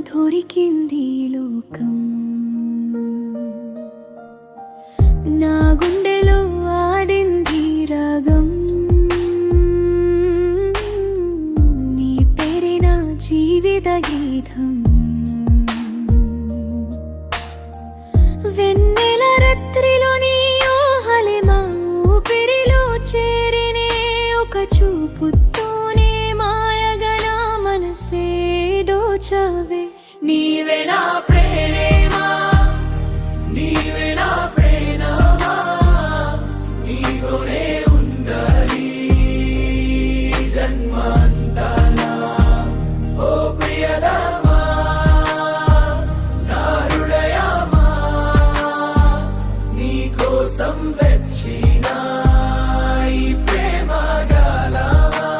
దొరికింది లోకం నా గుండెలో ఆడింది రాగం నీ పేరే నా జీవిత గీతం వెన్నెల రాత్రిలో నీ ఊహలే మా ఊపిరిలో చేరినే ఒక చూపుతోనే మాయగా నా మనసే దోచవే నీవే నా ప్రేమ నీవే నా ప్రేమమా నీతోనే ఉండాలి జన్మంతా ఓ ప్రియతమా నా హృదయమా నీ కోసం వెచ్చిన ఈ ప్రేమ గాలమా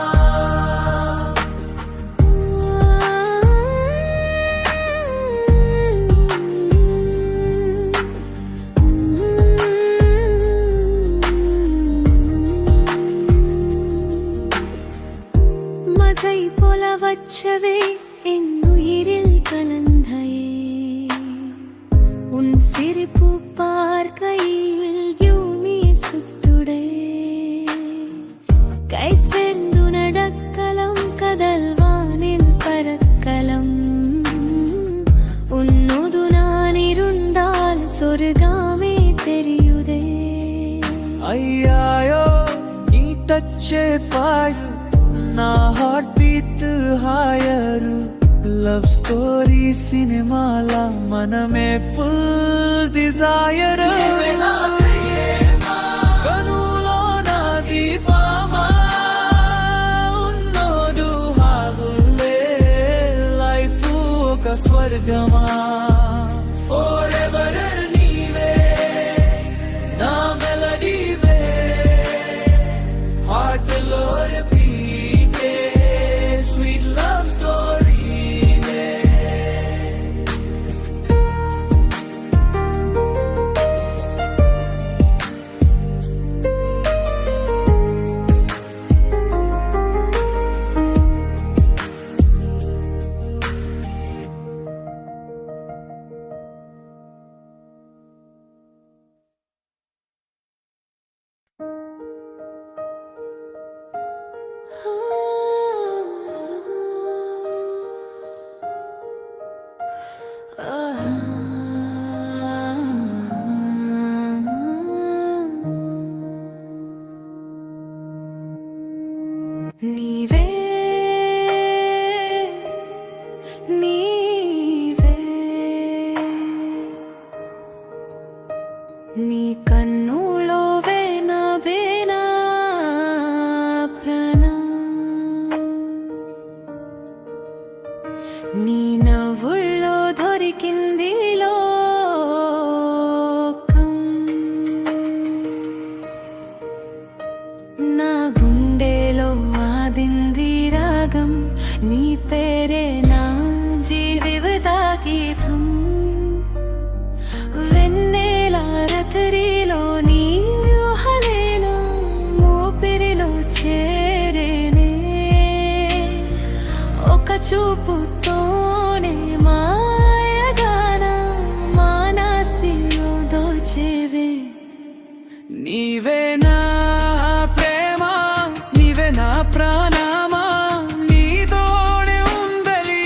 மழை போல வச்சவே என் உயிரில் கலந்தையே உன் சிரிப்பு பார்க்கையில் யூமி சுத்துடே கை சேர்ந்து நடக்கலாம் கடல் வானில் பறக்கலாம் உன்னோடு நான் இருந்தால் சொர்க்கமே தெரியுதே అయ్యాయో ఈ టచ్చే ఫైర్ నా heart beat hire love story సినిమాల మనమే ఫుల్ డిజైర్ కనులో నా దీపమా ఉన్నోడు హాగులే లైఫ్ ఒక స్వర్గమా ఫోరెవర్ నీవే నా మెలడీవే హార్ట్ లో నీవే నీవే నీ కన్నులో వేనా వేనా ప్రాణం నీ నవ్వుల్లో దొరికింది లోకం నా గుండెలో ఆడింది రాగం నీ పేరే నా జీవిత గీతం వెన్నెల రాత్రిలో నీ ఊహలే నా ఊపిరిలో చేరేనే ఒక చూపుతోనే మాయగానా మనసిలో దోచేవే నీవే నా ప్రేమ నీవే నా ప్రాణమా నీతోనే ఉండాలి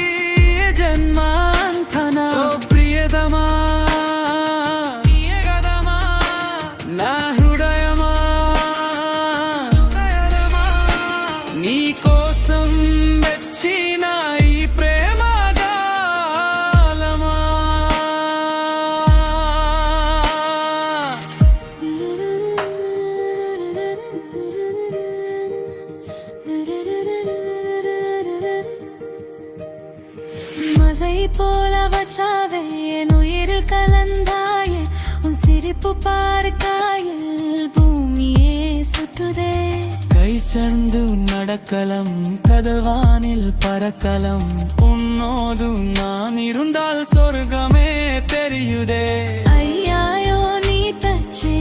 జన్మంతా ఓ ప్రియతమా నా హృదయమా నీ కోసం వచ్చిన ఈ ప్రేమ போல வச்சாவே என் உயிரில் கலந்தாயே உன் சிரிப்பு பார்க்காயில் பூமியே சுற்றுதே கை சேர்ந்து நடக்கலாம் கதவானில் பறக்கலாம் உன்னோடு நான் இருந்தால் சொர்க்கமே தெரியுதே ஐயாயோ நீ தச்சே